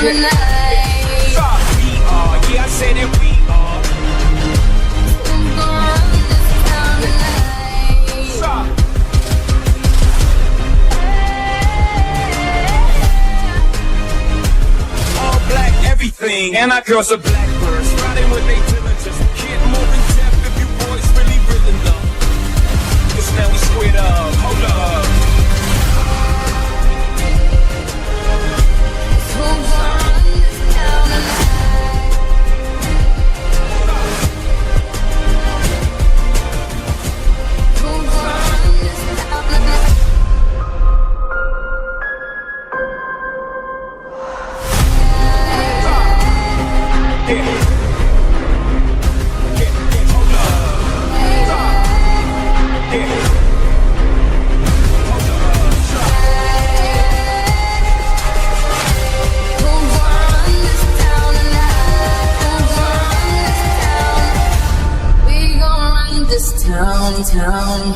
town tonight. We are, yeah, I said that we are. We're gonna run this town tonight. Stop. All black, everything, and our girls are blackbirds, riding with they diligence. Kid moving deaf if you boys really them. Cause now we squared up, hold up. We're gonna run this town tonight. We're gonna run this town tonight. Town.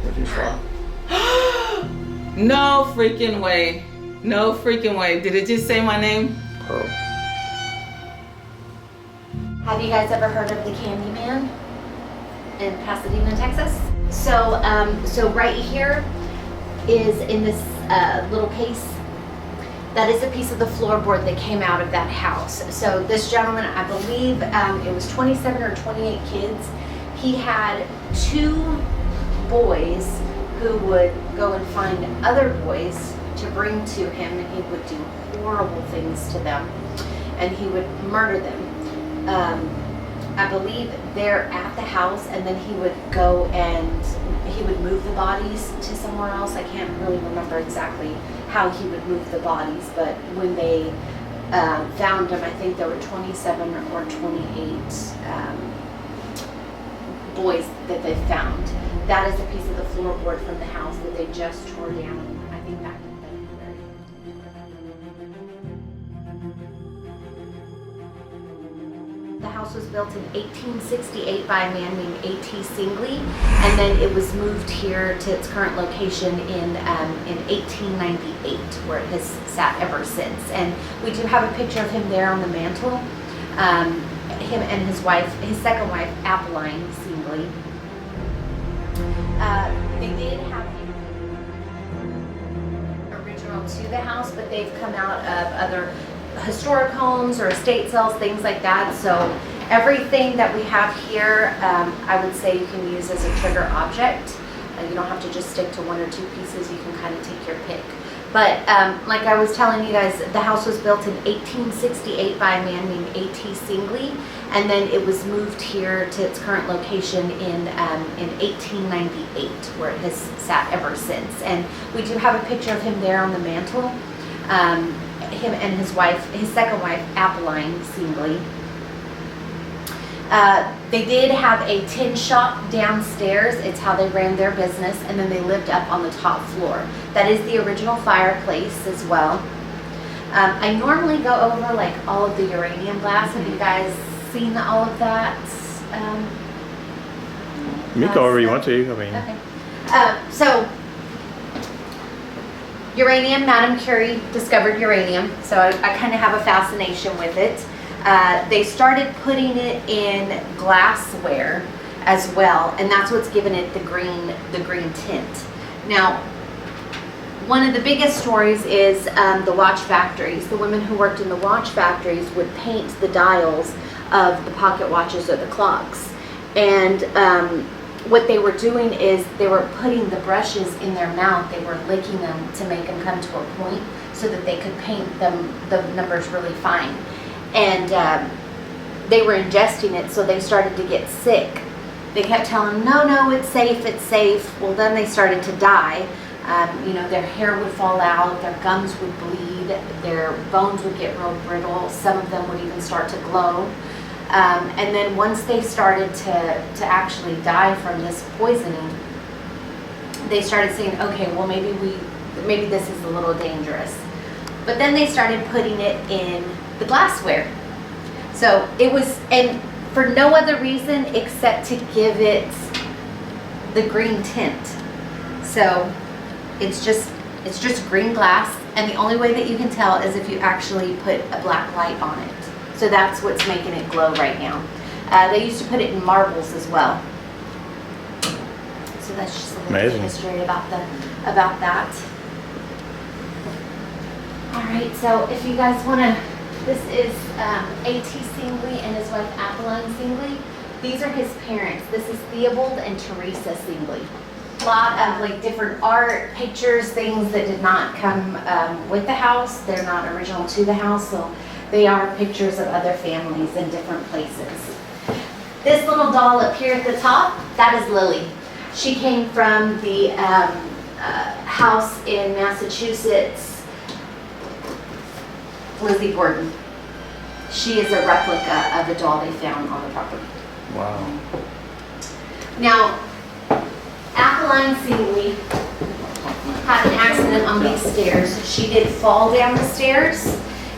Where'd you fall? No freaking way. No freaking way. Did it just say my name? Pearl. Have you guys ever heard of the Candyman in Pasadena, Texas? So right here is in this little case, that is a piece of the floorboard that came out of that house. So this gentleman, I believe it was 27 or 28 kids. He had 2 boys who would go and find other boys to bring to him, and he would do horrible things to them, and he would murder them. I believe they're at the house, and then he would go and he would move the bodies to somewhere else. I can't really remember exactly how he would move the bodies, but when they found them, I think there were 27 or 28 boys that they found. That is a piece of the floorboard from the house that they just tore down, I think back in February. The house was built in 1868 by a man named A.T. Singley, and then it was moved here to its current location in 1898, where it has sat ever since. And we do have a picture of him there on the mantle. Him and his wife, his second wife, Valentine Singley. They did have original to the house, but they've come out of other historic homes or estate sales, things like that. So everything that we have here, I would say you can use as a trigger object. You don't have to just stick to 1 or 2 pieces. You can kind of take your pick. But like I was telling you guys, the house was built in 1868 by a man named A.T. Singley, and then it was moved here to its current location in 1898, where it has sat ever since. And we do have a picture of him there on the mantle. Him and his wife, his second wife, Valentine Singley. They did have a tin shop downstairs. It's how they ran their business, and then they lived up on the top floor. That is the original fireplace as well. I normally go over like all of the uranium blasts. Have you guys seen all of that? You can go wherever you want to. I mean, okay. So uranium, Madame Curie discovered uranium, so I kind of have a fascination with it. They started putting it in glassware as well, and that's what's given it the green tint. Now, one of the biggest stories is the watch factories. The women who worked in the watch factories would paint the dials of the pocket watches or the clocks, and what they were doing is they were putting the brushes in their mouth. They were licking them to make them come to a point so that they could paint them the numbers really fine. And they were ingesting it, so they started to get sick. They kept telling them, no, it's safe, it's safe. Well, then they started to die. You know, their hair would fall out, their gums would bleed, their bones would get real brittle. Some of them would even start to glow. And then once they started to actually die from this poisoning, they started saying, okay, well maybe this is a little dangerous. But then they started putting it in the glassware. So it was, and for no other reason except to give it the green tint. So it's just green glass, and the only way that you can tell is if you actually put a black light on it. So that's what's making it glow right now. They used to put it in marbles as well. So that's just a little bit of history about that. All right, so if you guys want to, this is A.T. Singley and his wife Adeline Singley. These are his parents. This is Theobald and Teresa Singley. A lot of like different art, pictures, things that did not come with the house. They're not original to the house, so they are pictures of other families in different places. This little doll up here at the top, that is Lily. She came from the house in Massachusetts, Lizzie Gordon. She is a replica of a doll they found on the property. Wow. Now, Adeline Singley had an accident on these stairs. She did fall down the stairs,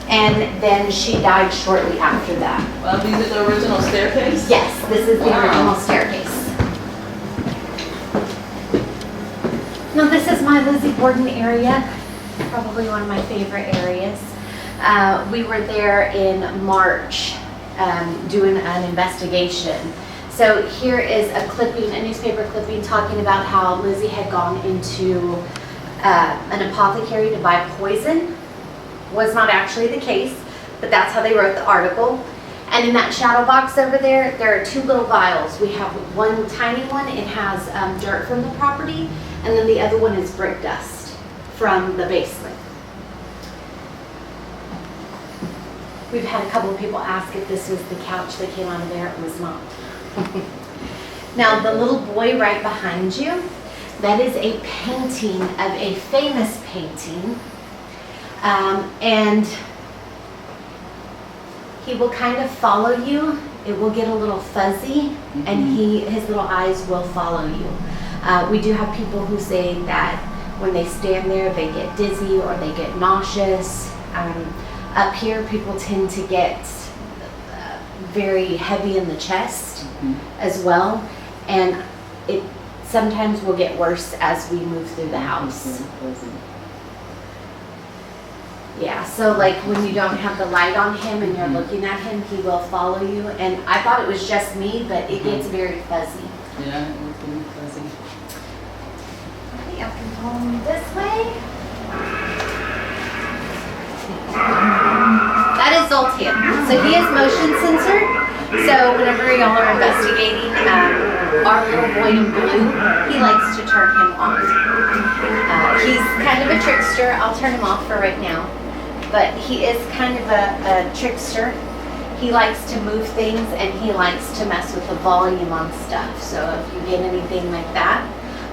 and then she died shortly after that. Well, these are the original staircase? Yes, this is the original staircase. Now, this is my Lizzie Gordon area, probably one of my favorite areas. We were there in March doing an investigation. So here is a clipping, a newspaper clipping talking about how Lizzie had gone into an apothecary to buy poison. Was not actually the case, but that's how they wrote the article. And in that shadow box over there, there are two little vials. We have one tiny one, it has dirt from the property, and then the other one is brick dust from the basement. We've had a couple of people ask if this was the couch that came out of there. It was not. Now, the little boy right behind you, that is a painting of a famous painting. And he will kind of follow you. It will get a little fuzzy, and his little eyes will follow you. We do have people who say that when they stand there, they get dizzy or they get nauseous. Up here, people tend to get very heavy in the chest as well, and it sometimes will get worse as we move through the house. Yeah, so like when you don't have the light on him and you're looking at him, he will follow you. And I thought it was just me, but it gets very fuzzy. Yeah, it gets really fuzzy. Okay, I can follow me this way. That is Zoltan. So he is motion censored. So whenever y'all are investigating our little boy in blue, he likes to turn him on. He's kind of a trickster. I'll turn him off for right now. But he is kind of a trickster. He likes to move things, and he likes to mess with the volume on stuff. So if you get anything like that.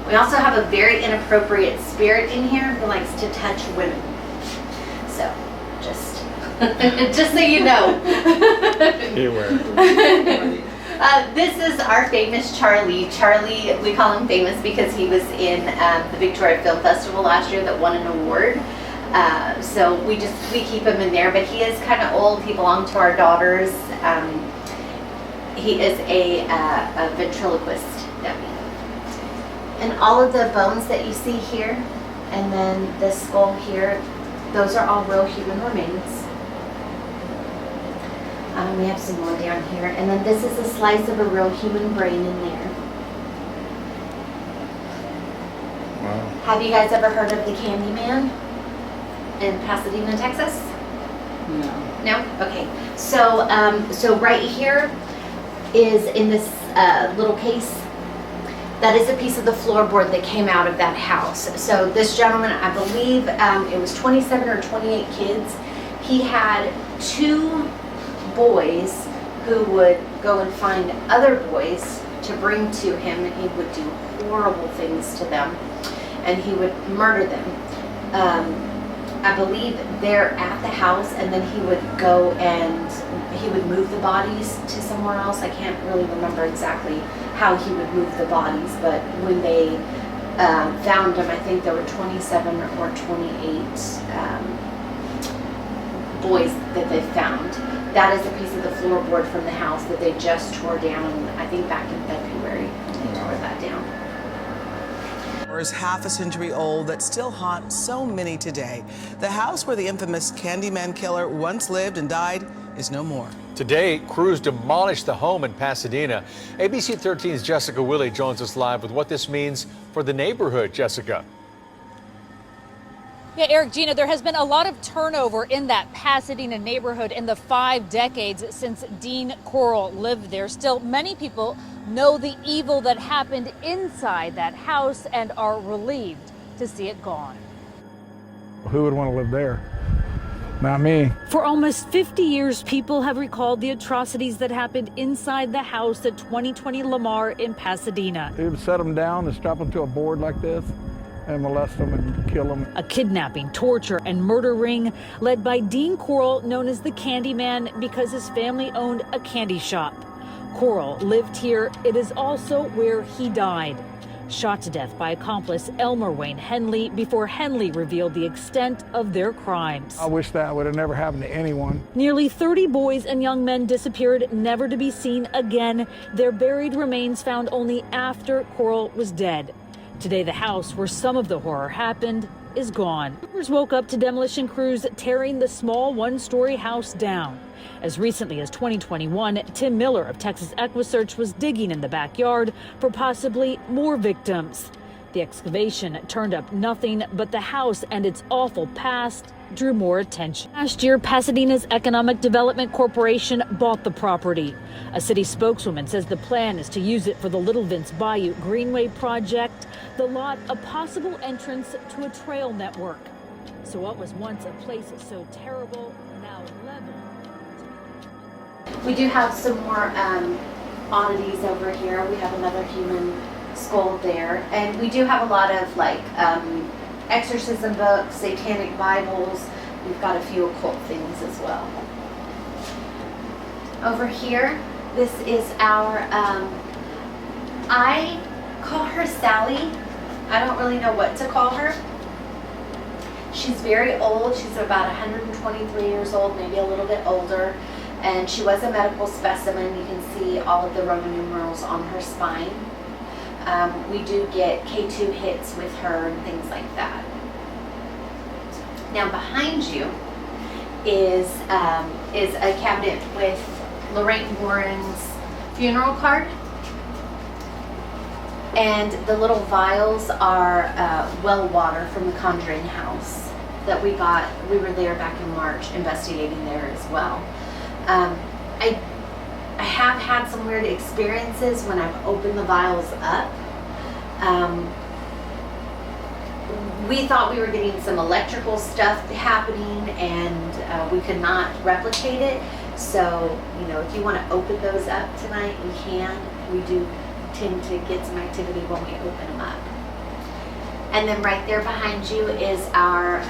We also have a very inappropriate spirit in here who likes to touch women. So just so you know. This is our famous Charlie. Charlie, we call him famous because he was in the Victoria Film Festival last year that won an award. So we keep him in there, but he is kind of old. He belonged to our daughters. He is a ventriloquist dummy. And all of the bones that you see here, and then this skull here, those are all real human remains. We have some more down here. And then this is a slice of a real human brain in there. Wow. Have you guys ever heard of the Candyman in Pasadena, Texas? No. No? Okay. So, so right here is in this little case, that is a piece of the floorboard that came out of that house. So this gentleman, I believe it was 27 or 28 kids. He had 2 boys who would go and find other boys to bring to him, and he would do horrible things to them. and he would murder them. I believe they're at the house, and then he would go and he would move the bodies to somewhere else. I can't really remember exactly how he would move the bodies, but when they found them, I think there were 27 or 28 boys that they found. That is a piece of the floorboard from the house that they just tore down, I think back in February. They tore that down. Is half a century old that still haunt so many today. The house where the infamous Candyman killer once lived and died is no more. Today, crews demolished the home in Pasadena. ABC 13's Jessica Willey joins us live with what this means for the neighborhood. Jessica. Yeah, Eric, Gina, there has been a lot of turnover in that Pasadena neighborhood in the 5 decades since Dean Coral lived there. Still, many people know the evil that happened inside that house and are relieved to see it gone. Who would want to live there? Not me. For almost 50 years, people have recalled the atrocities that happened inside the house at 2020 Lamar in Pasadena. He would set them down and strap them to a board like this and molest them and kill them. A kidnapping, torture, and murder ring led by Dean Coral, known as the Candyman because his family owned a candy shop. Coral lived here. It is also where he died. Shot to death by accomplice Elmer Wayne Henley before Henley revealed the extent of their crimes. I wish that would have never happened to anyone. Nearly 30 boys and young men disappeared, never to be seen again. Their buried remains found only after Coral was dead. Today, the house where some of the horror happened is gone. Neighbors woke up to demolition crews tearing the small one-story house down. As recently as 2021, Tim Miller of Texas EquuSearch was digging in the backyard for possibly more victims. The excavation turned up nothing, but the house and its awful past drew more attention. Last year, Pasadena's Economic Development Corporation bought the property. A city spokeswoman says the plan is to use it for the Little Vince Bayou Greenway project, the lot a possible entrance to a trail network. So what was once a place so terrible, now leveled. We do have some more oddities over here. We have another human skull there, and we do have a lot of like exorcism books, satanic Bibles. We've got a few occult things as well. Over here, this is our, I call her Sally. I don't really know what to call her. She's very old. She's about 123 years old, maybe a little bit older. And she was a medical specimen. You can see all of the Roman numerals on her spine. We do get K2 hits with her and things like that. Now behind you is a cabinet with Lorraine Warren's funeral card. And the little vials are well water from the Conjuring house that we got. We were there back in March investigating there as well. I have had some weird experiences when I've opened the vials up. We thought we were getting some electrical stuff happening, and we could not replicate it. So, you know, if you want to open those up tonight, you can. We do tend to get some activity when we open them up. And then right there behind you is our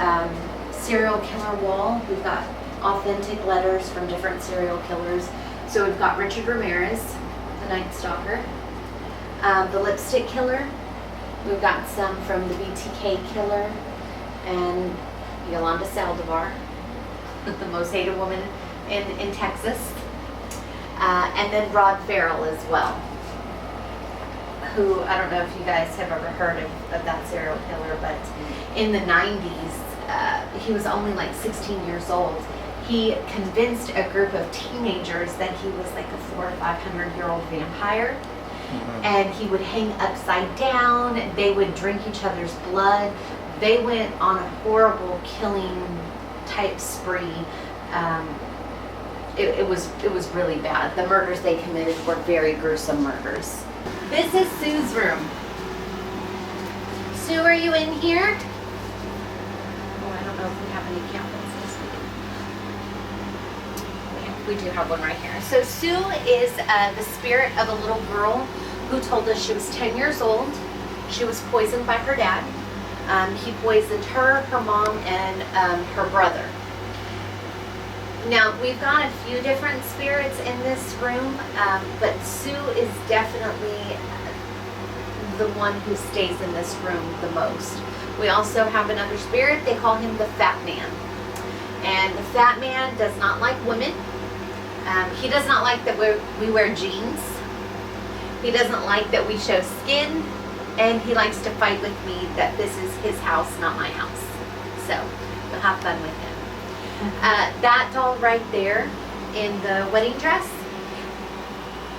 serial killer wall. We've got authentic letters from different serial killers. So we've got Richard Ramirez, the Night Stalker, the Lipstick Killer. We've got some from the BTK Killer, and Yolanda Saldivar, the most hated woman in Texas, and then Rod Farrell as well, who, I don't know if you guys have ever heard of that serial killer, but in the 90s, he was only like 16 years old. He convinced a group of teenagers that he was like a 400 or 500-year-old vampire. And he would hang upside down. They would drink each other's blood. They went on a horrible killing type spree. It was really bad. The murders they committed were very gruesome murders. This is Sue's room. Sue, are you in here? Oh, I don't know if we have any candles this week. We do have one right here. So Sue is the spirit of a little girl who told us she was 10 years old. She was poisoned by her dad. He poisoned her, her mom, and her brother. Now, we've got a few different spirits in this room, but Sue is definitely the one who stays in this room the most. We also have another spirit. They call him the Fat Man. And the Fat Man does not like women. He does not like that we wear jeans. He doesn't like that we show skin. And he likes to fight with me that this is his house, not my house. So, you'll have fun with him. That doll right there in the wedding dress,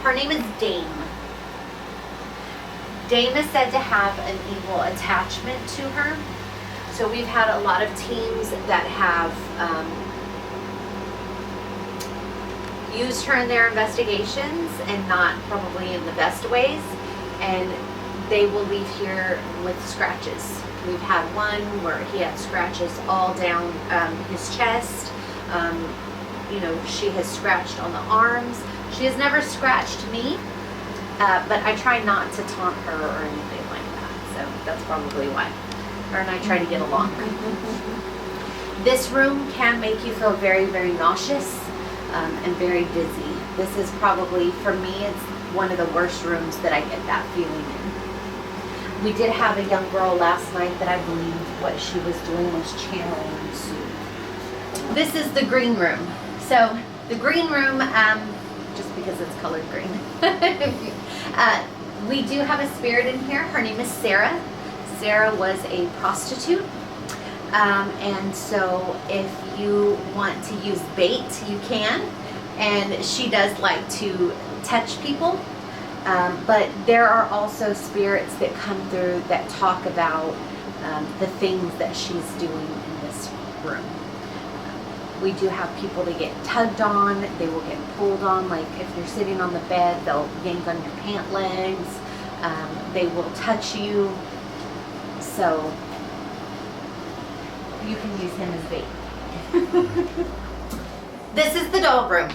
her name is Dame. Dame is said to have an evil attachment to her. So we've had a lot of teams that have used her in their investigations and not probably in the best ways. And they will leave here with scratches. We've had one where he had scratches all down his chest. You know, she has scratched on the arms. She has never scratched me, but I try not to taunt her or anything like that. So that's probably why. Her and I try to get along. This room can make you feel very, very nauseous and very dizzy. This is probably, for me, it's one of the worst rooms that I get that feeling in. We did have a young girl last night that I believe what she was doing was channeling Sue. This is the green room. So the green room, just because it's colored green, we do have a spirit in here. Her name is Sarah. Sarah was a prostitute. And so if you want to use bait, you can. And she does like to touch people. But there are also spirits that come through that talk about the things that she's doing in this room. We do have people that get tugged on, they will get pulled on, like if you're sitting on the bed, they'll yank on your pant legs, they will touch you, so you can use him as bait. This is the doll room.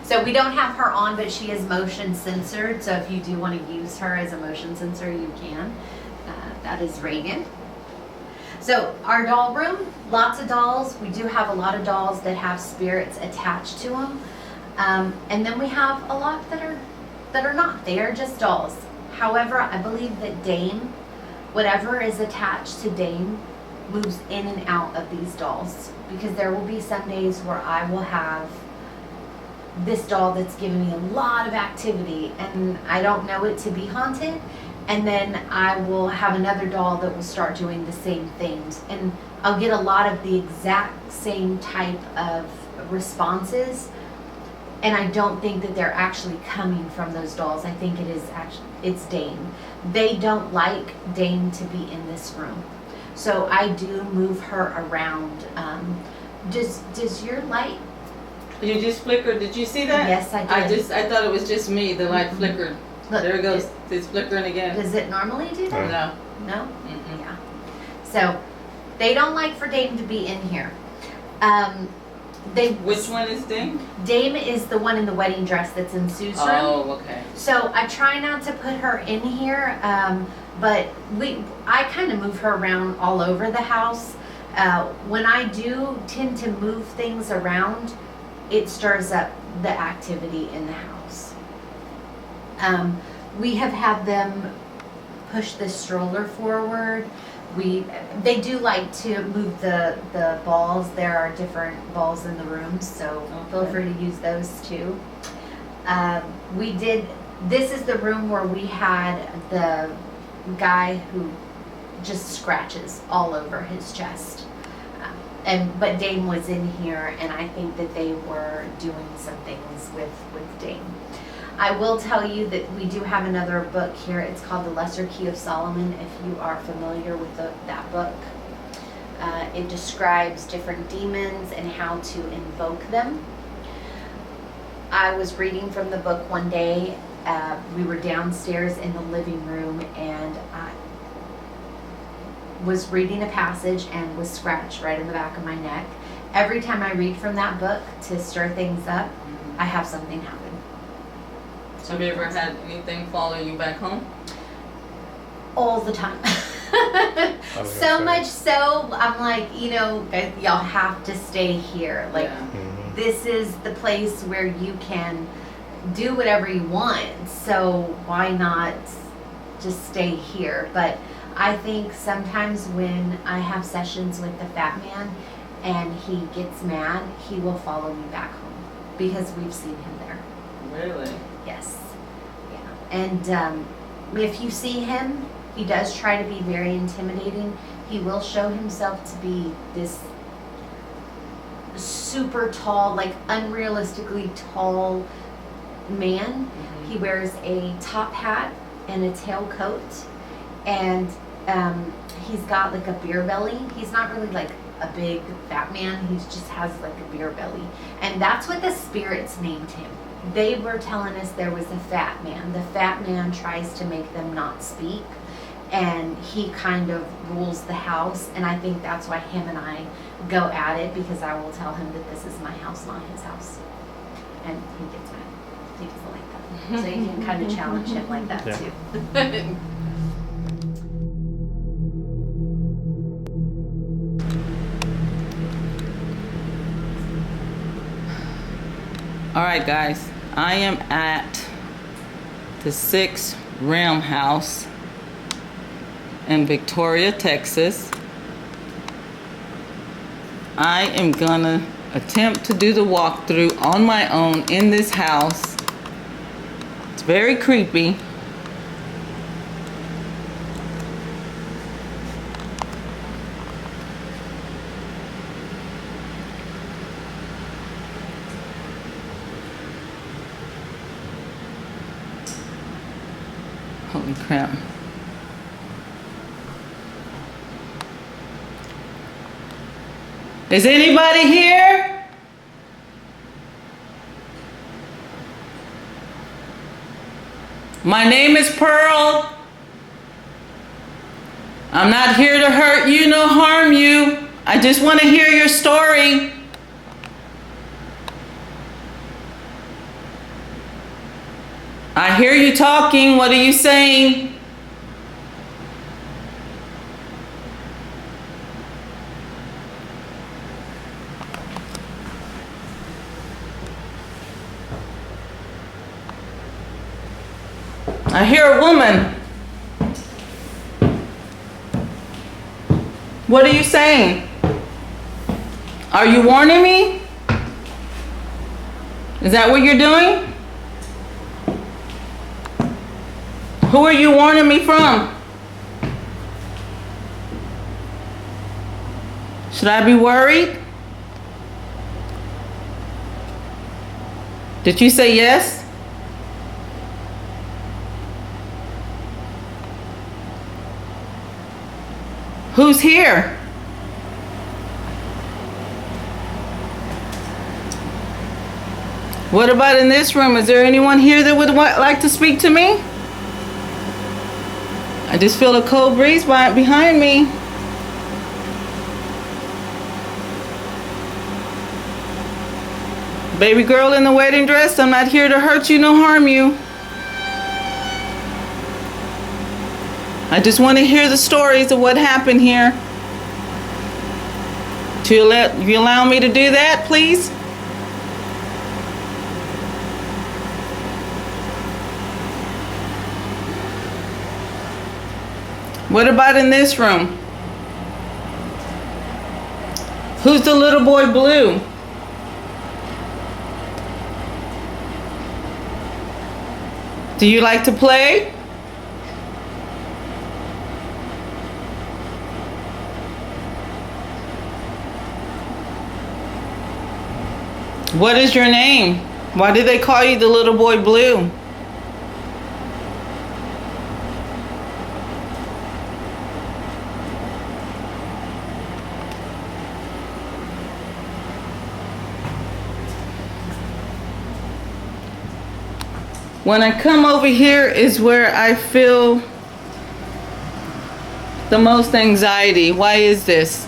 So we don't have her on, but she is motion censored. So if you do want to use her as a motion sensor, you can. That is Reagan. So our doll room, lots of dolls. We do have a lot of dolls that have spirits attached to them. And then we have a lot that are not. They are just dolls. However, I believe that Dame, whatever is attached to Dame, moves in and out of these dolls. Because there will be some days where I will have this doll that's giving me a lot of activity and I don't know it to be haunted, and then I will have another doll that will start doing the same things, and I'll get a lot of the exact same type of responses, and I don't think that they're actually coming from those dolls. I think it is actually, it's Dame. They don't like Dame to be in this room, so I do move her around. Does your light? You just flickered. Did you see that? Yes, I did. I thought it was just me. The light flickered. Look, there it goes. It's flickering again. Does it normally do that? No. No? Yeah. So they don't like for Dame to be in here. Which one is Dame? Dame is the one in the wedding dress that's in Sue's room. Oh, okay. So I try not to put her in here, but I kind of move her around all over the house. When I do tend to move things around, it stirs up the activity in the house. We have had them push the stroller forward. They do like to move the balls. There are different balls in the rooms, so feel free to use those too. This is the room where we had the guy who just scratches all over his chest. But Dame was in here, and I think that they were doing some things with Dame. I will tell you that we do have another book here. It's called The Lesser Key of Solomon, if you are familiar with that book. It describes different demons and how to invoke them. I was reading from the book one day. We were downstairs in the living room, and I was reading a passage and was scratched right in the back of my neck. Every time I read from that book to stir things up, I have something happen. Have you ever had anything follow you back home? all the time. Okay, So much so, I'm like, you know, guys, y'all have to stay here. Like, this is the place where you can do whatever you want. So why not just stay here? But I think sometimes when I have sessions with the Fat Man and he gets mad, he will follow me back home because we've seen him there. Really? Yes. Yeah. And if you see him, he does try to be very intimidating. He will show himself to be this super tall, like unrealistically tall man. He wears a top hat and a tailcoat, and he's got like a beer belly. He's not really like a big fat man. He just has like a beer belly, and that's what the spirits named him. They were telling us there was a fat man. The fat man tries to make them not speak, and he kind of rules the house. And I think that's why him and I go at it, because I will tell him that this is my house, not his house, and he gets mad. He doesn't like that. So you can kind of challenge him like that too. All right, guys, I am at the 6 Realm House in Victoria, Texas. I am gonna attempt to do the walkthrough on my own in this house. It's very creepy. Holy crap. Is anybody here? My name is Pearl. I'm not here to hurt you nor harm you. I just want to hear your story. I hear you talking. What are you saying? I hear a woman. What are you saying? Are you warning me? Is that what you're doing? Who are you warning me from? Should I be worried? Did you say yes? Who's here? What about in this room? Is there anyone here that would like to speak to me? I just feel a cold breeze behind me. Baby girl in the wedding dress, I'm not here to hurt you nor harm you. I just want to hear the stories of what happened here. You allow me to do that, please? What about in this room? Who's the little boy blue? Do you like to play? What is your name? Why do they call you the little boy blue? When I come over here is where I feel the most anxiety. Why is this?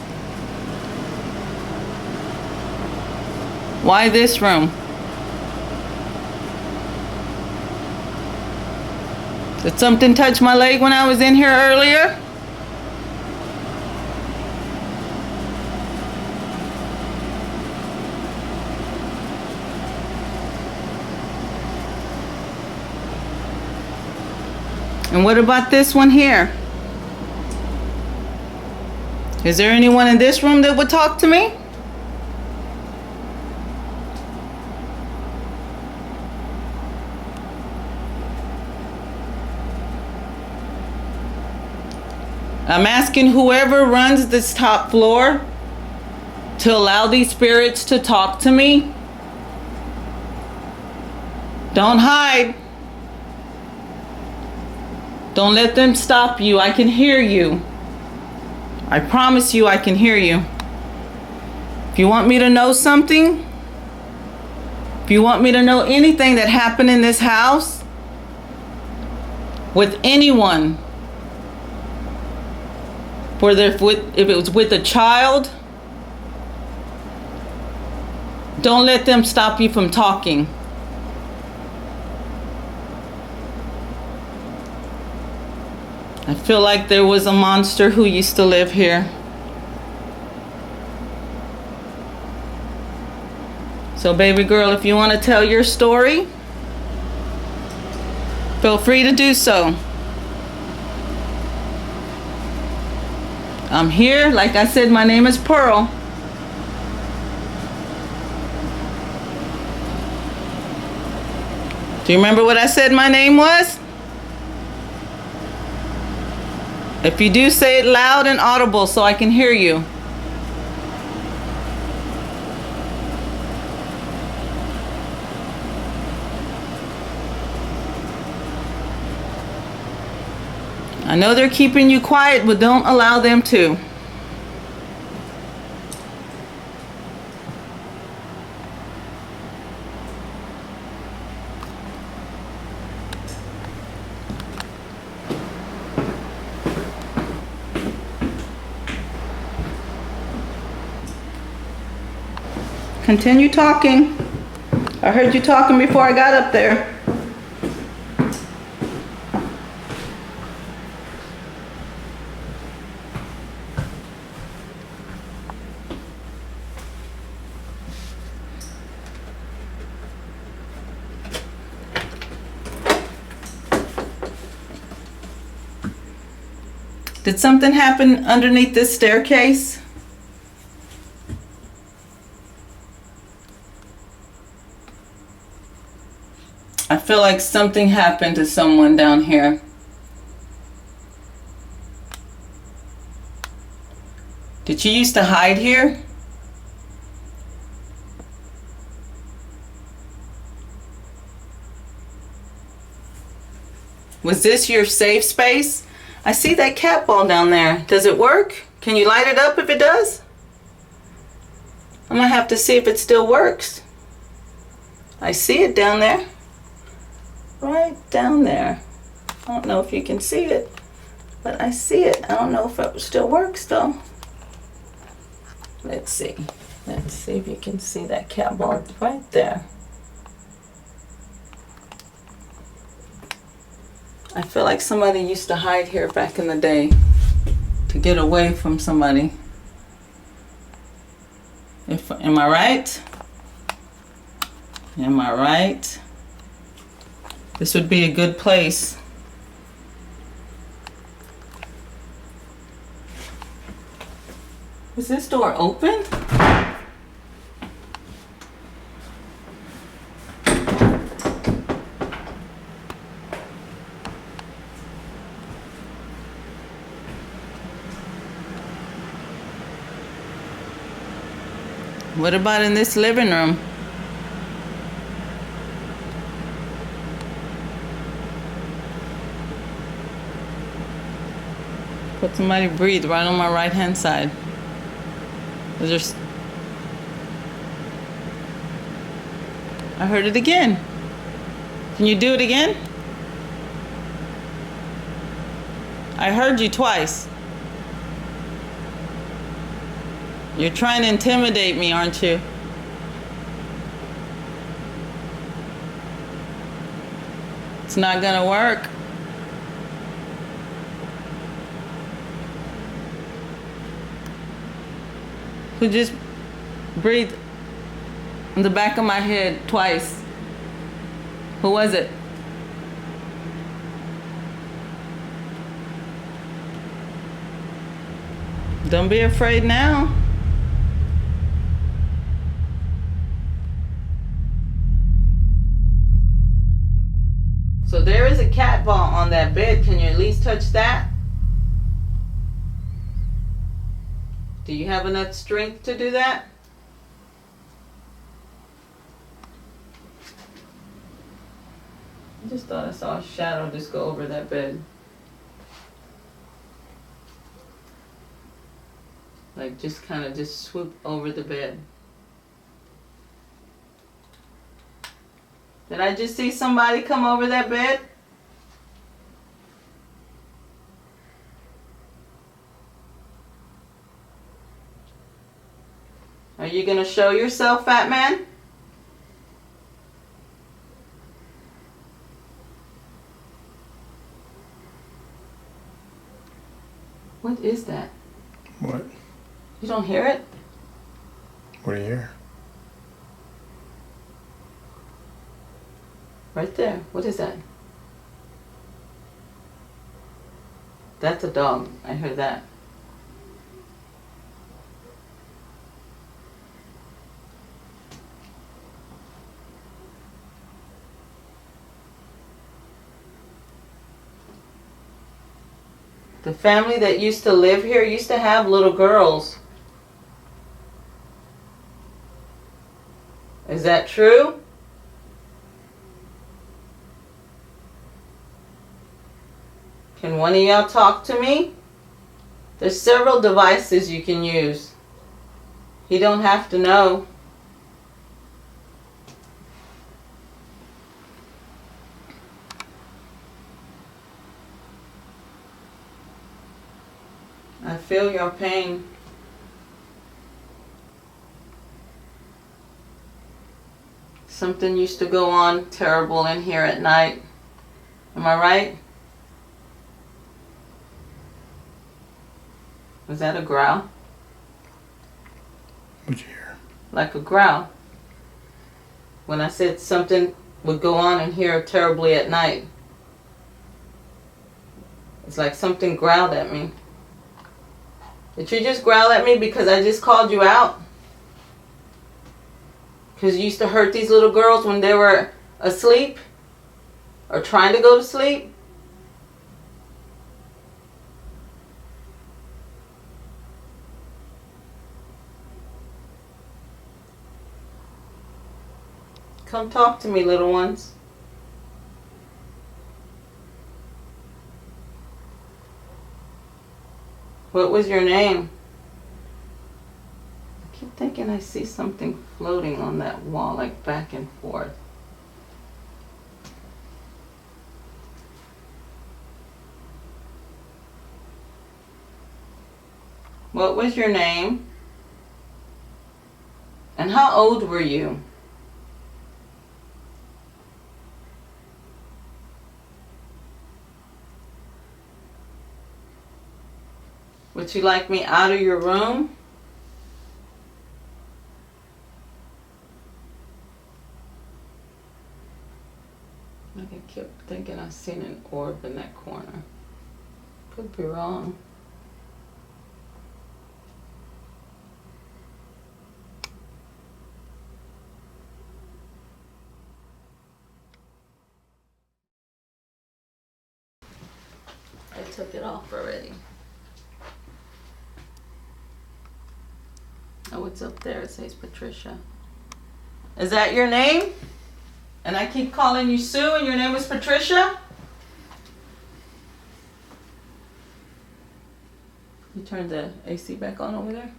Why this room? Did something touch my leg when I was in here earlier? And what about this one here? Is there anyone in this room that would talk to me? I'm asking whoever runs this top floor to allow these spirits to talk to me. Don't hide. Don't let them stop you. I can hear you. I promise you I can hear you. If you want me to know something, if you want me to know anything that happened in this house with anyone, if it was with a child, don't let them stop you from talking. I feel like there was a monster who used to live here. So baby girl, if you want to tell your story, feel free to do so. I'm here. Like I said, my name is Pearl. Do you remember what I said my name was? If you do, say it loud and audible so I can hear you. I know they're keeping you quiet, but don't allow them to. Continue talking. I heard you talking before I got up there. Did something happen underneath this staircase? I feel like something happened to someone down here. Did you used to hide here? Was this your safe space? I see that cat ball down there. Does it work? Can you light it up if it does? I'm gonna have to see if it still works. I see it down there. Right down there. I don't know if you can see it, but I see it. I don't know if it still works though. Let's see. Let's see if you can see that cat ball right there. I feel like somebody used to hide here back in the day to get away from somebody. Am I right? Am I right? This would be a good place. Is this door open? What about in this living room? But somebody breathe right on my right hand side. I heard it again. Can you do it again? I heard you twice. You're trying to intimidate me, aren't you? It's not gonna work. who just breathed in the back of my head twice? Who was it? Don't be afraid now. So there is a cat ball on that bed. Can you at least touch that? Do you have enough strength to do that? I just thought I saw a shadow just go over that bed. Like just kind of just swoop over the bed. Did I just see somebody come over that bed? Are you gonna show yourself, fat man? What is that? What? You don't hear it? What do you hear? Right there. What is that? That's a dog. I heard that. The family that used to live here used to have little girls. Is that true? Can one of y'all talk to me? There's several devices you can use. You don't have to know. I feel your pain. Something used to go on terrible in here at night. Am I right? Was that a growl? What'd you hear? Like a growl. When I said something would go on in here terribly at night. It's like something growled at me. Did you just growl at me because I just called you out? Because you used to hurt these little girls when they were asleep? Or trying to go to sleep? Come talk to me, little ones. What was your name? I keep thinking I see something floating on that wall, like back and forth. What was your name? And how old were you? Would you like me out of your room? I kept thinking I seen an orb in that corner. Could be wrong. I took it off already. Oh, it's up there. It says Patricia. Is that your name? And I keep calling you Sue and your name is Patricia? You turned the AC back on over there?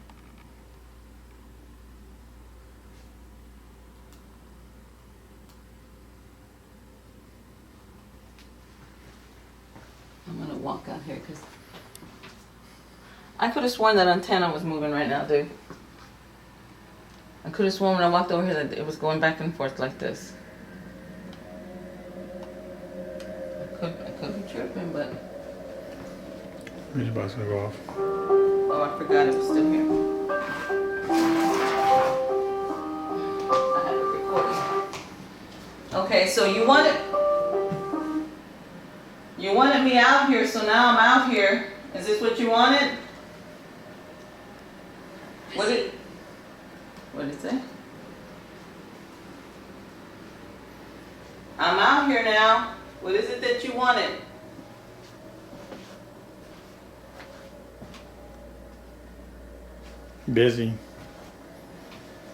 I'm gonna walk out here because I could have sworn that antenna was moving right now, dude. I could have sworn when I walked over here that it was going back and forth like this. I could be tripping, but... Where's your bus gonna go off? Oh, I forgot it was still here. Okay, so you wanted me out here, so now I'm out here. Is this what you wanted? What did it say? I'm out here now. What is it that you wanted? Busy.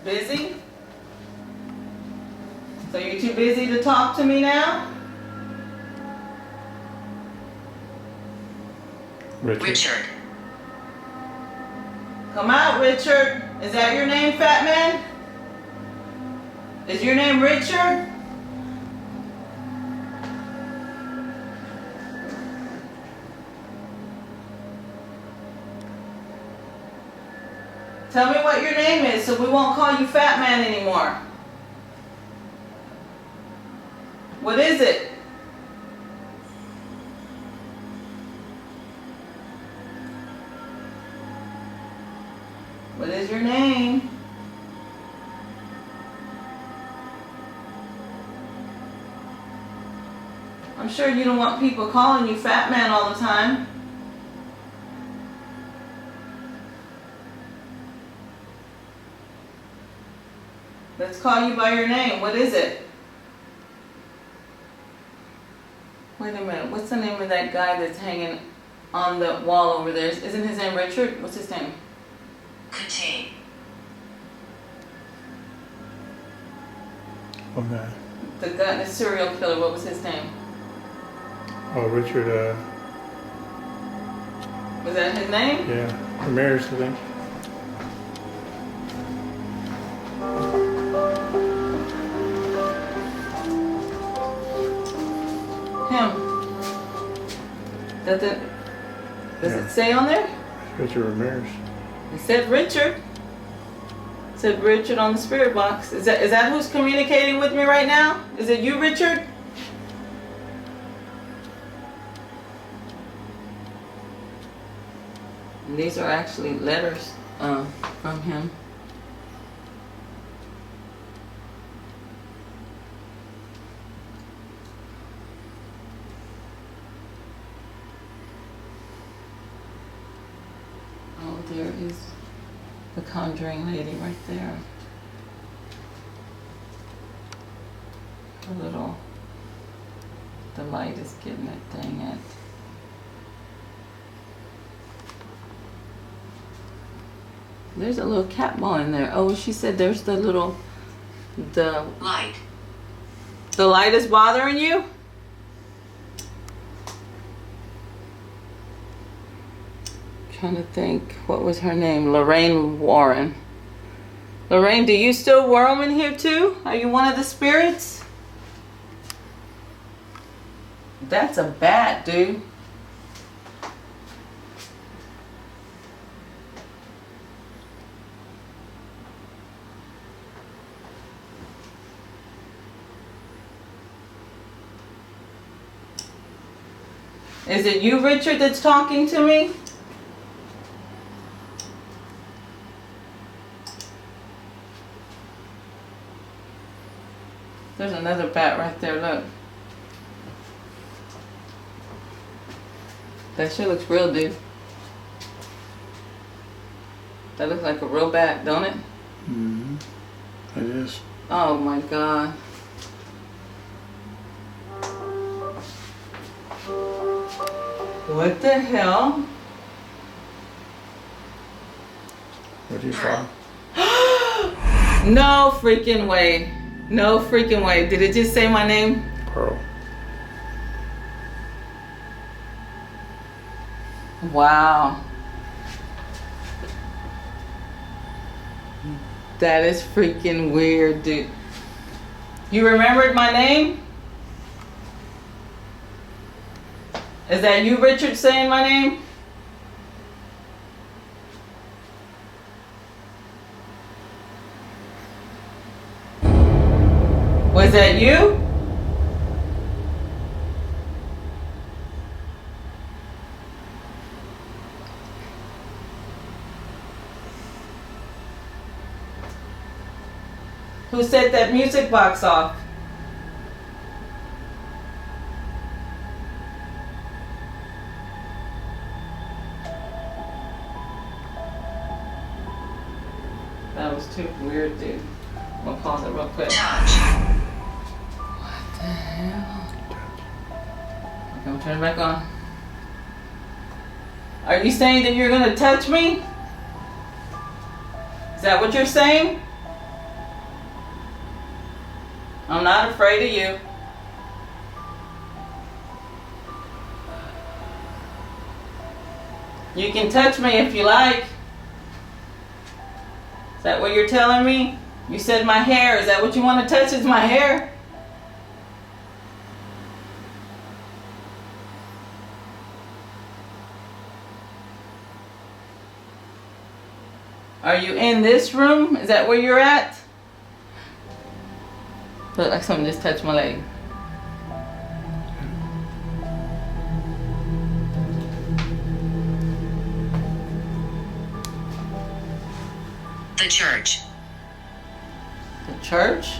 Busy? So you're too busy to talk to me now? Richard. Come out, Richard. Is that your name, fat man? Is your name Richard? Tell me what your name is so we won't call you fat man anymore. What is it? What is your name? I'm sure you don't want people calling you fat man all the time. Let's call you by your name. What is it? Wait a minute. What's the name of that guy that's hanging on the wall over there? Isn't his name Richard? What's his name? Contain. Okay. The guy, the serial killer. What was his name? Oh, Richard, Was that his name? yeah. Ramirez, I think. Him. Does it Yeah. say on there? Richard Ramirez. It said Richard. It said Richard on the spirit box. Is that who's communicating with me right now? Is it you, Richard? And these are actually letters from him. Oh, there is the conjuring lady right there. The light is getting it, dang it. There's a little cat ball in there. Oh, she said there's the Light. The light is bothering you? Trying to think, what was her name? Lorraine Warren. Lorraine, do you still roam in here too? Are you one of the spirits? That's a bat, dude. Is it you, Richard, that's talking to me? There's another bat right there, look. That shit looks real, dude. That looks like a real bat, don't it? Mm-hmm. It is. Oh my God. What the hell? What do you find? No freaking way. No freaking way. Did it just say my name? Pearl. Wow. That is freaking weird, dude. You remembered my name? Is that you, Richard, saying my name? Was that you? Who set that music box off? too weird, dude. I'm gonna pause it real quick. What the hell? Okay, I'm turning it back on. Are you saying that you're gonna touch me? Is that what you're saying? I'm not afraid of you. You can touch me if you like. Is that what you're telling me? You said my hair. Is that what you want to touch? Is my hair? Are you in this room? Is that where you're at? Look like someone just touched my leg. The church. The church?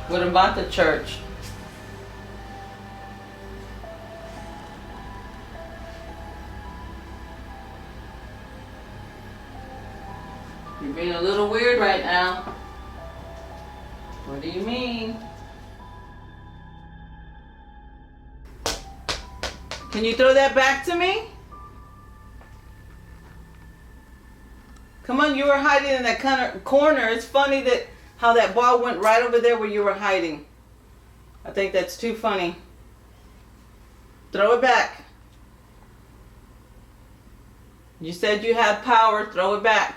What about the church? You're being a little weird right now. What do you mean? Can you throw that back to me? Come on, you were hiding in that corner. It's funny that how that ball went right over there where you were hiding. I think that's too funny. Throw it back. You said you had power. Throw it back.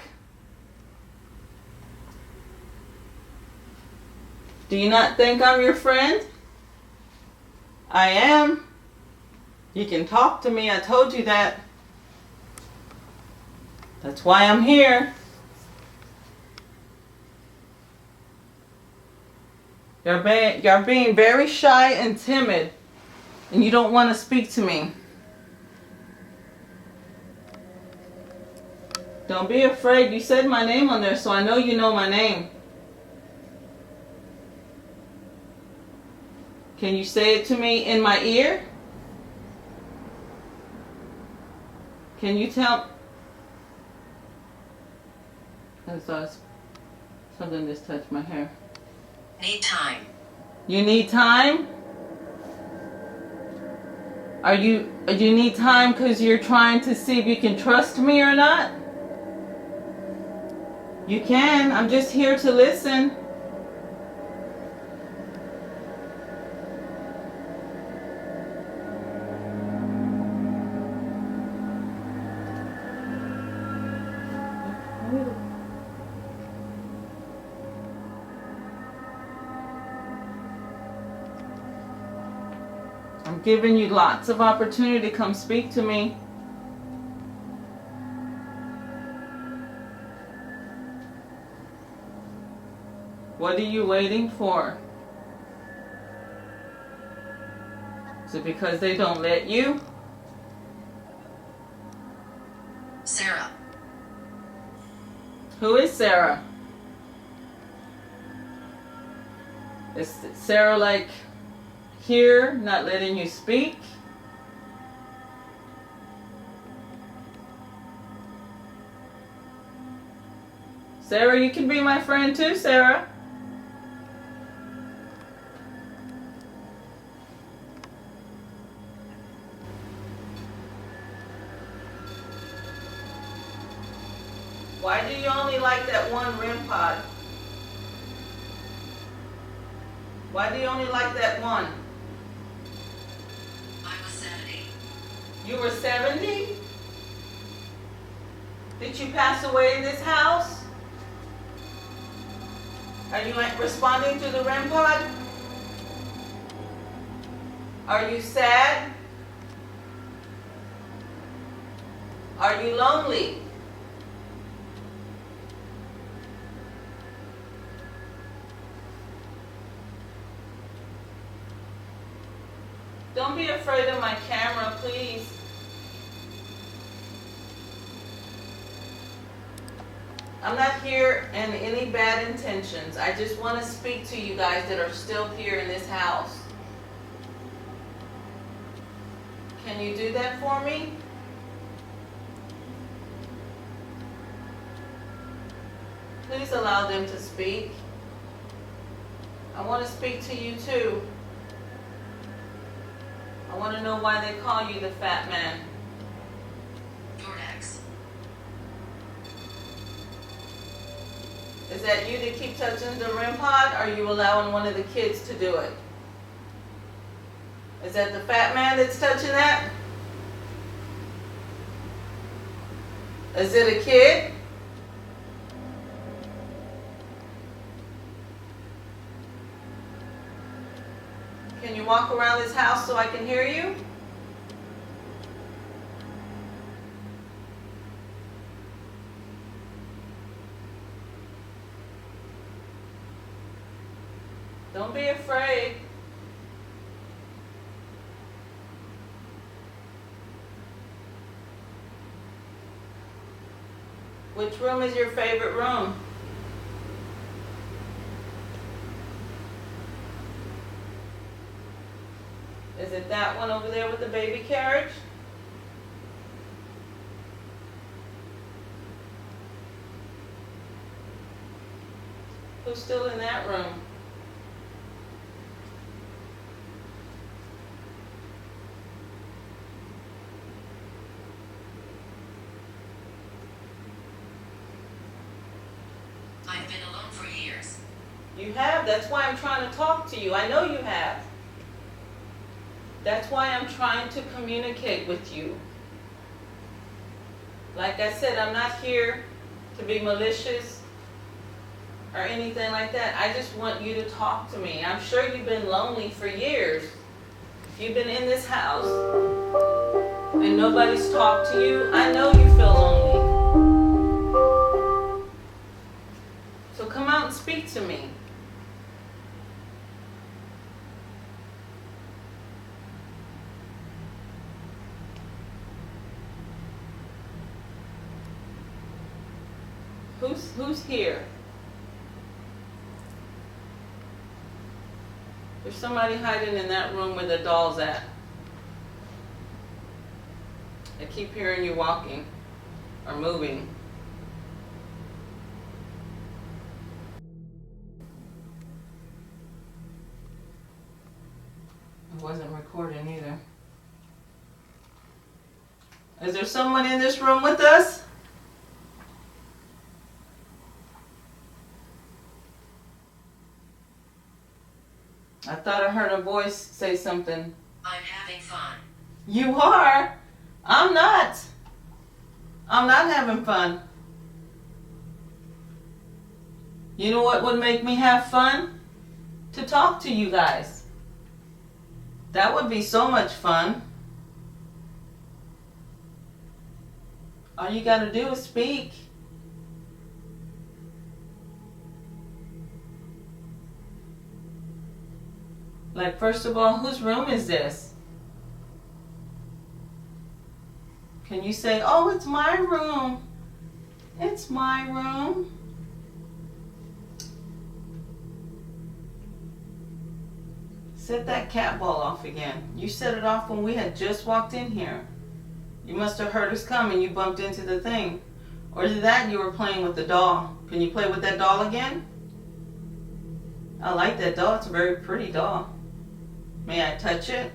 Do you not think I'm your friend? I am. You can talk to me. I told you that. That's why I'm here. You're being very shy and timid, and you don't want to speak to me. Don't be afraid. You said my name on there, so I know you know my name. Can you say it to me in my ear? Can you tell? I thought something just touched my hair. Need time. You need time? You need time because you're trying to see if you can trust me or not? You can. I'm just here to listen. I'm giving you lots of opportunity to come speak to me. What are you waiting for? Is it because they don't let you? Sarah. Who is Sarah? Is Sarah like here, not letting you speak? Sarah, you can be my friend too, Sarah. Why do you only like that one REM pod? Why do you only like that one? I was 70. You were 70? Did you pass away in this house? Are you responding to the REM pod? Are you sad? Are you lonely? Don't be afraid of my camera, please. I'm not here in any bad intentions. I just want to speak to you guys that are still here in this house. Can you do that for me? Please allow them to speak. I want to speak to you too. I want to know why they call you the fat man. Dordex. Is that you that keep touching the REM pod, or are you allowing one of the kids to do it? Is that the fat man that's touching that? Is it a kid? Can you walk around this house so I can hear you? Don't be afraid. Which room is your favorite room? Is it that one over there with the baby carriage? Who's still in that room? I've been alone for years. You have? That's why I'm trying to talk to you. I know you have. That's why I'm trying to communicate with you. Like I said, I'm not here to be malicious or anything like that. I just want you to talk to me. I'm sure you've been lonely for years. If you've been in this house and nobody's talked to you, I know you feel lonely. So come out and speak to me. Who's here? There's somebody hiding in that room where the doll's at. I keep hearing you walking or moving. I wasn't recording either. Is there someone in this room with us? I thought I heard a voice say something. I'm having fun. You are? I'm not. I'm not having fun. You know what would make me have fun? To talk to you guys. That would be so much fun. All you gotta do is speak. Like, first of all, whose room is this? Can you say, oh, it's my room? It's my room. Set that cat ball off again. You set it off when we had just walked in here. You must have heard us come and you bumped into the thing. Or is that you were playing with the doll? Can you play with that doll again? I like that doll. It's a very pretty doll. May I touch it?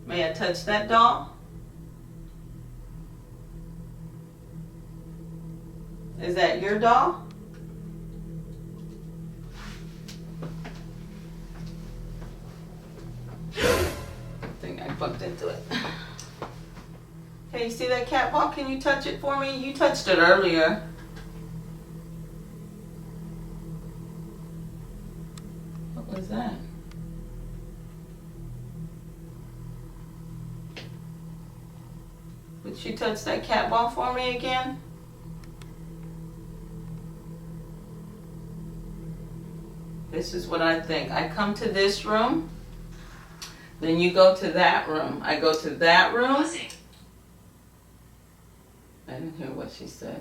May I touch that doll? Is that your doll? I think I bumped into it. Okay, you see that cat paw? Can you touch it for me? You touched it earlier. What was that? Would she touch that cat ball for me again? This is what I think. I come to this room, then you go to that room. I go to that room. I didn't hear what she said.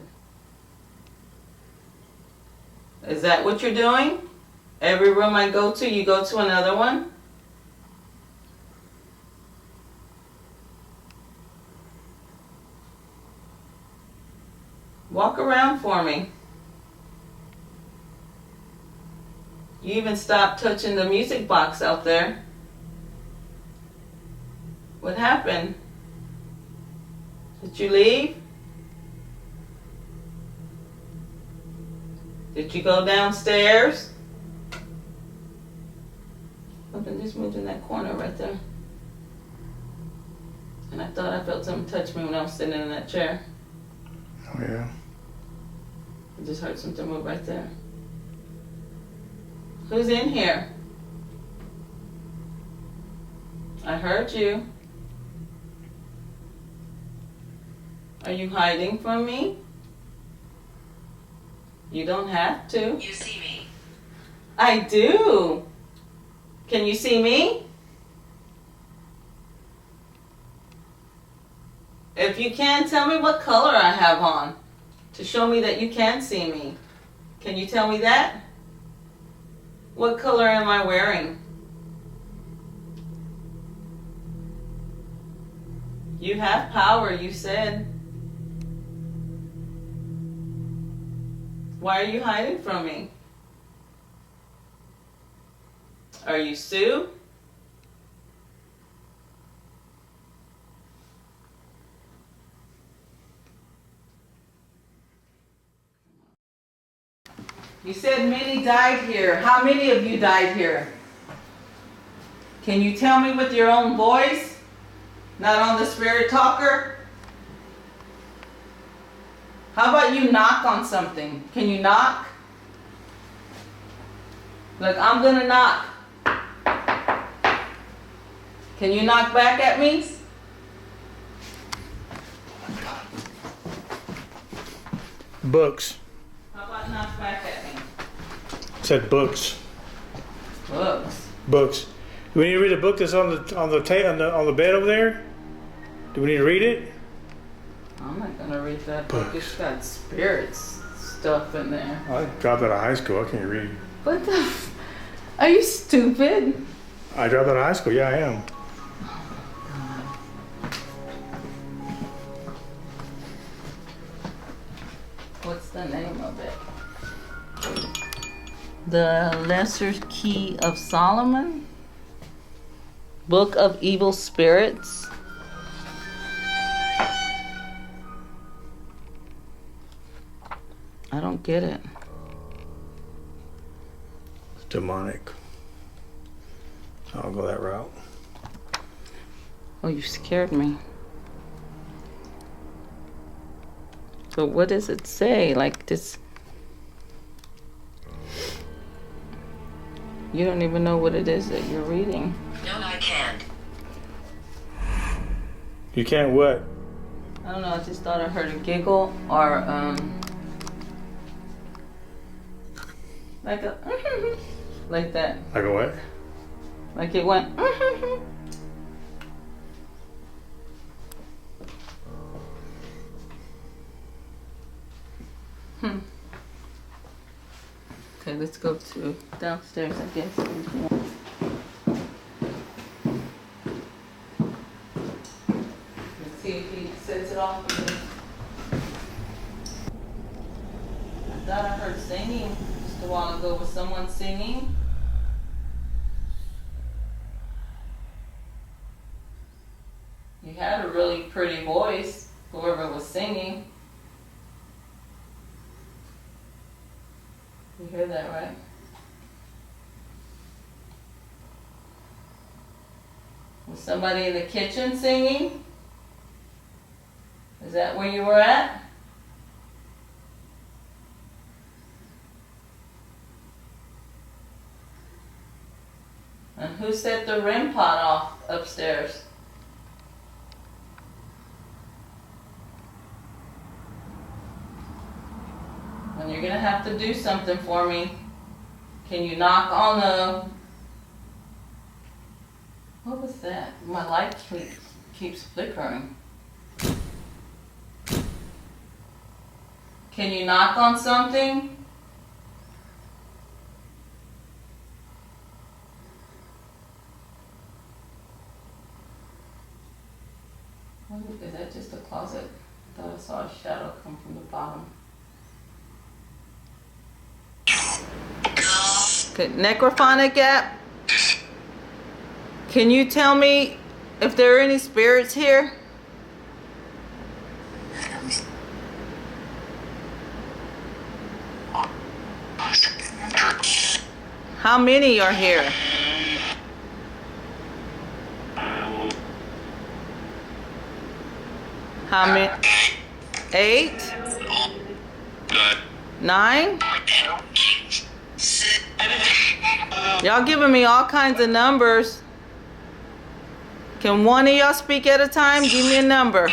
Is that what you're doing? Every room I go to, you go to another one? Walk around for me. You even stopped touching the music box out there. What happened? Did you leave? Did you go downstairs? Something just moved in that corner right there. And I thought I felt something touch me when I was sitting in that chair. Oh, yeah. I just heard something move right there. Who's in here? I heard you. Are you hiding from me? You don't have to. You see me. I do. Can you see me? If you can, tell me what color I have on to show me that you can see me. Can you tell me that? What color am I wearing? You have power, you said. Why are you hiding from me? Are you Sue? You said many died here. How many of you died here? Can you tell me with your own voice? Not on the spirit talker? How about you knock on something? Can you knock? Look, I'm gonna knock. Can you knock back at me? Books. How about knock back at me? Said books. Books. Books. Do we need to read a book that's on the bed over there? Do we need to read it? I'm not gonna read that book. It's got spirits stuff in there. I dropped out of high school. I can't read. What the? Are you stupid? I dropped out of high school. Yeah, I am. What's the name of it? The Lesser Key of Solomon? Book of Evil Spirits? I don't get it. It's demonic. I'll go that route. Oh, you scared me. But what does it say? Like this. You don't even know what it is that you're reading. No, I can't. You can't what? I don't know, I just thought I heard a giggle or like a like that. Like a what? Like it went Okay, let's go to downstairs, I guess. Let's see if he sets it off again. I thought I heard singing just a while ago. Was someone singing? You had a really pretty voice, whoever was singing. You hear that, right? Was somebody in the kitchen singing? Is that where you were at? And who set the REM pot off upstairs? And you're gonna have to do something for me. Can you knock on the... What was that? My light keeps flickering. Can you knock on something? Is that just a closet? I thought I saw a shadow come from the bottom. Okay, necrophonic app. Can you tell me if there are any spirits here? How many are here? How many? 8? 9? Y'all giving me all kinds of numbers. Can one of y'all speak at a time? Give me a number.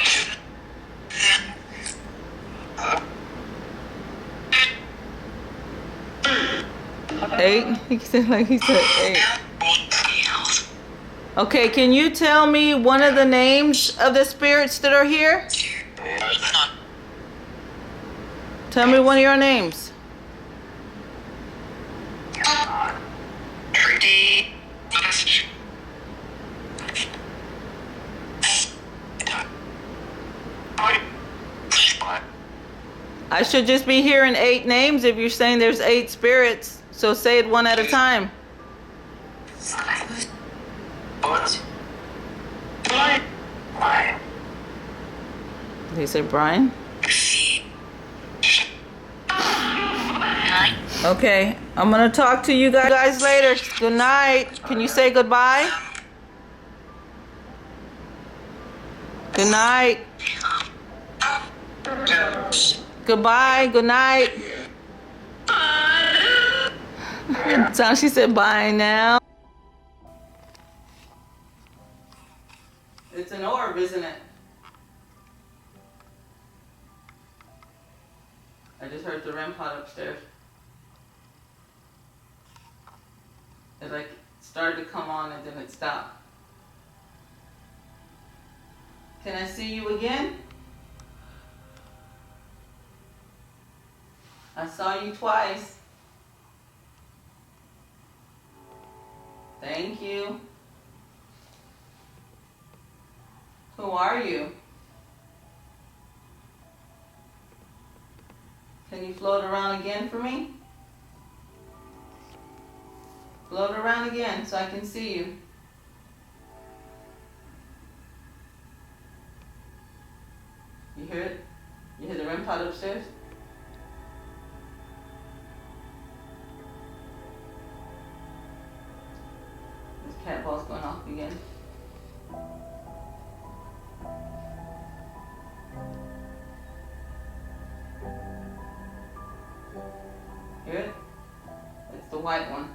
8? He said 8. Okay, can you tell me one of the names of the spirits that are here? Tell me one of your names. I should just be hearing 8 names if you're saying there's 8 spirits. So say it one at a time. They say Brian? Okay, I'm gonna talk to you guys later. Good night. Can you say goodbye? Good night. Goodbye. Good night. So she said bye now. It's an orb, isn't it? I just heard the REM pod upstairs. It like started to come on and then it stopped. Can I see you again? I saw you twice. Thank you. Who are you? Can you float around again for me? Float around again so I can see you. You hear it? You hear the REM pod upstairs? This cat ball's going off again. Hear it? It's the white one.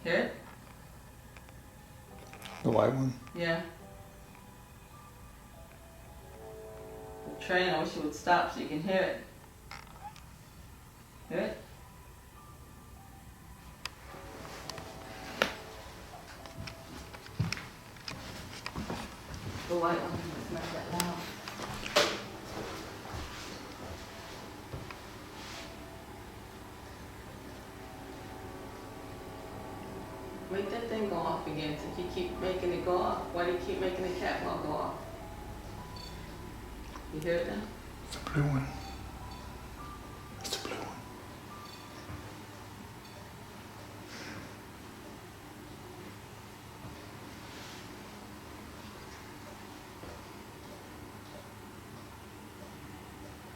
Hear it? The white one? Yeah. The train, I wish it would stop so you can hear it. Hear it? The white one, it's not that loud. Make that thing go off again. So you keep making it go off. Why do you keep making the cat ball go off? You hear it now? It's the blue one. It's the blue one.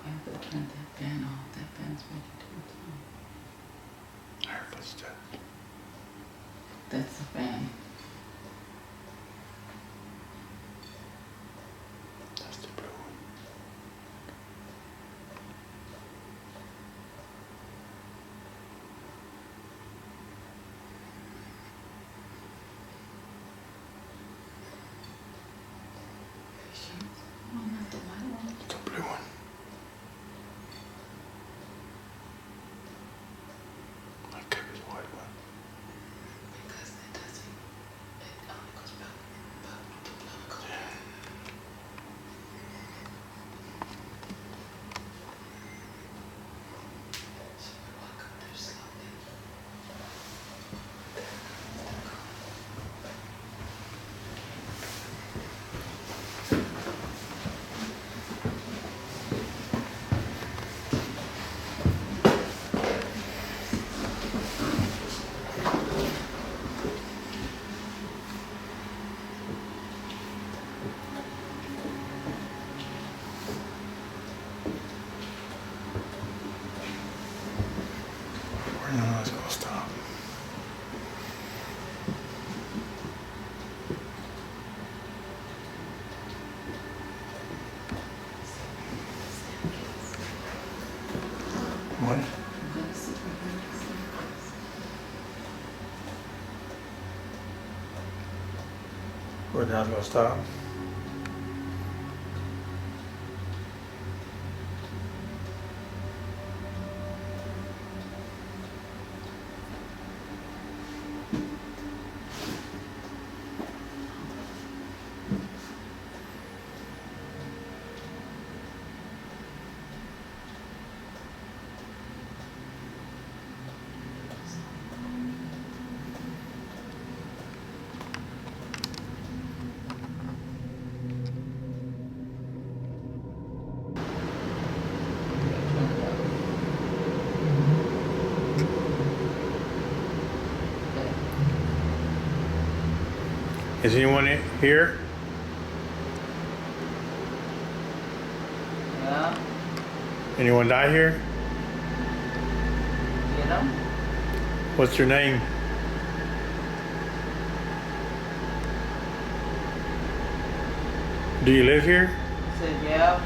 I have to turn that fan off. That fan's making too much noise. I heard footsteps. That's the fan. That's the blue one. Oh, not the white one. It's the blue one. I could be the white one. Because it doesn't. one. We're not gonna stop. Is anyone here? Yeah. Anyone die here? You know? What's your name? Do you live here? I said, yeah.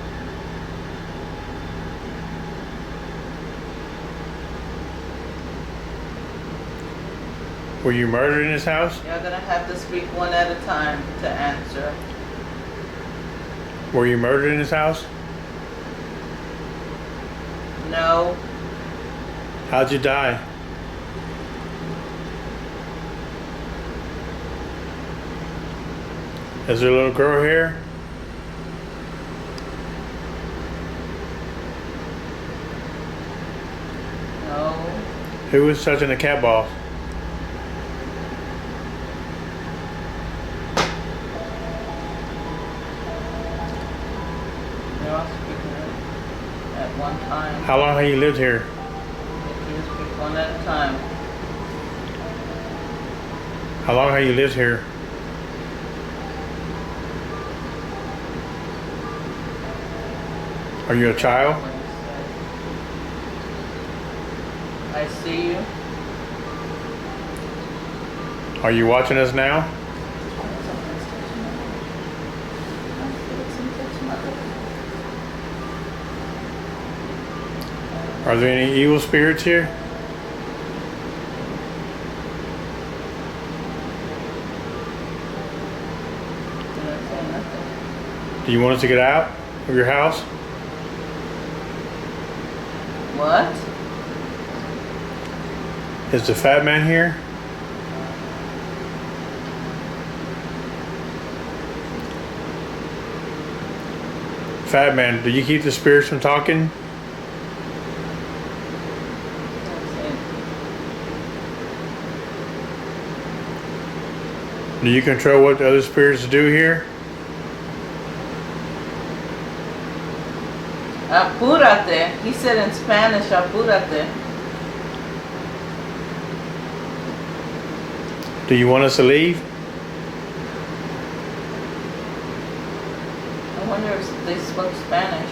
Were you murdered in this house? You're gonna have to speak one at a time to answer. Were you murdered in this house? No. How'd you die? Is there a little girl here? No. Who was touching the cat balls? You're all speaking at one time. How long have you lived here? You speak one at a time. How long have you lived here? Are you a child? I see you. Are you watching us now? Are there any evil spirits here? Do you want us to get out of your house? What? Is the fat man here? Fat man, do you keep the spirits from talking? Do you control what the other spirits do here? Apúrate. He said in Spanish, apúrate. Do you want us to leave? I wonder if they spoke Spanish.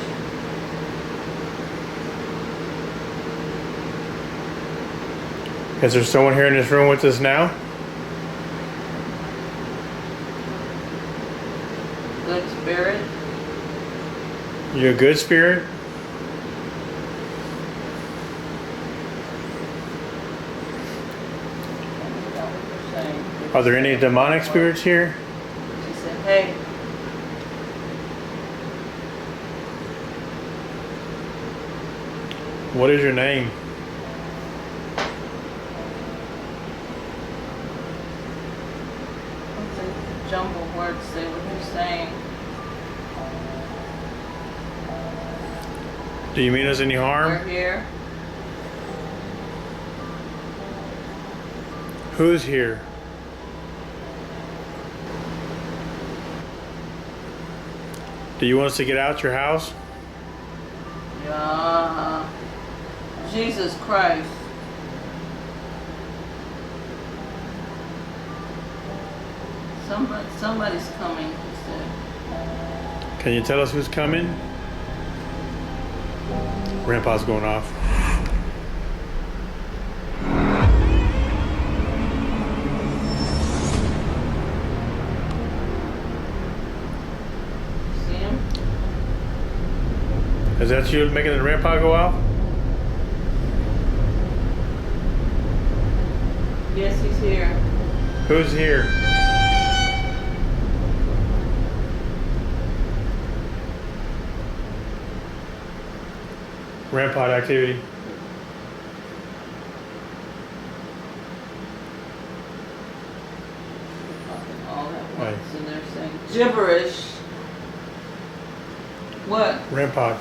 Is there someone here in this room with us now? Good spirit. You a good spirit? Are there any demonic spirits here? She said, hey. What is your name? What's a jumble word? Say what you're saying. Do you mean us any harm? We're here. Who's here? Do you want us to get out your house? Yeah. Jesus Christ. Somebody's coming, he said. Can you tell us who's coming? Grandpa's going off. See him? Is that you making the grandpa go off? Yes, he's here. Who's here? Rampart activity. All that once, and they're saying gibberish. What? Rampart.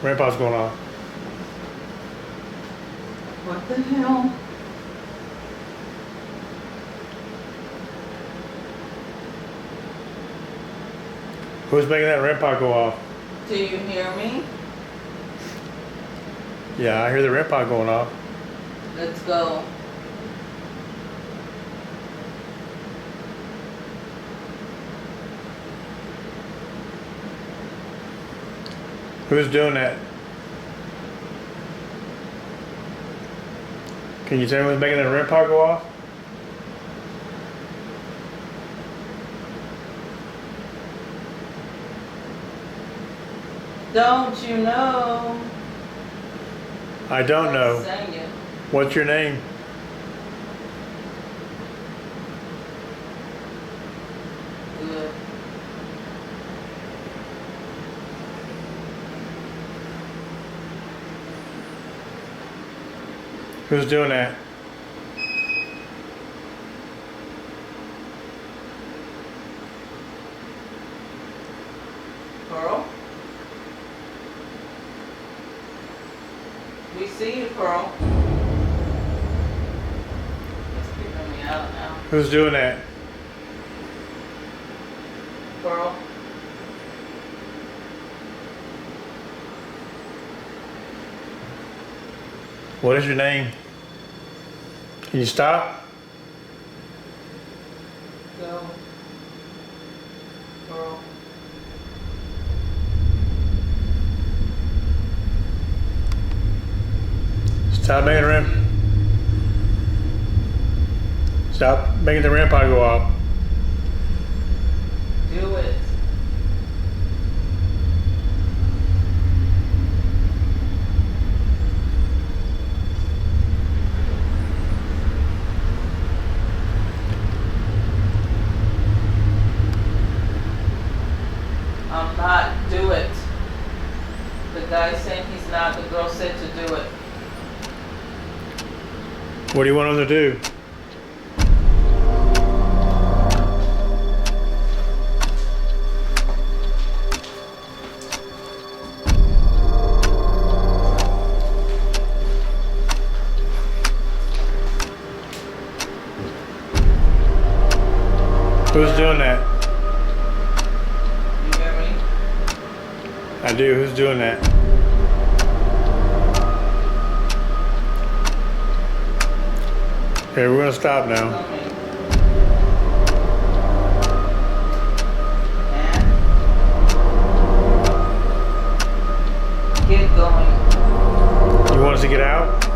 Rampart's going on. What the hell? Who's making that rampart go off? Do you hear me? Yeah, I hear the rampart going off. Let's go. Who's doing that? Can you tell me who's making that rampart go off? Don't you know? I don't know. Sing it. What's your name? Good. Who's doing that? Pearl? We see you, Pearl. It's creeping me out now. Who's doing that? Pearl? What is your name? Can you stop? Go. Pearl. Stop making the ramp. Stop making the rampart go off. Do it. I'm not. Do it. The guy saying he's not. The girl said to do it. What do you want them to do? Who's doing that? You hear me? I do. Who's doing that? Okay, we're gonna stop now. Coming. And get going. You want us to get out?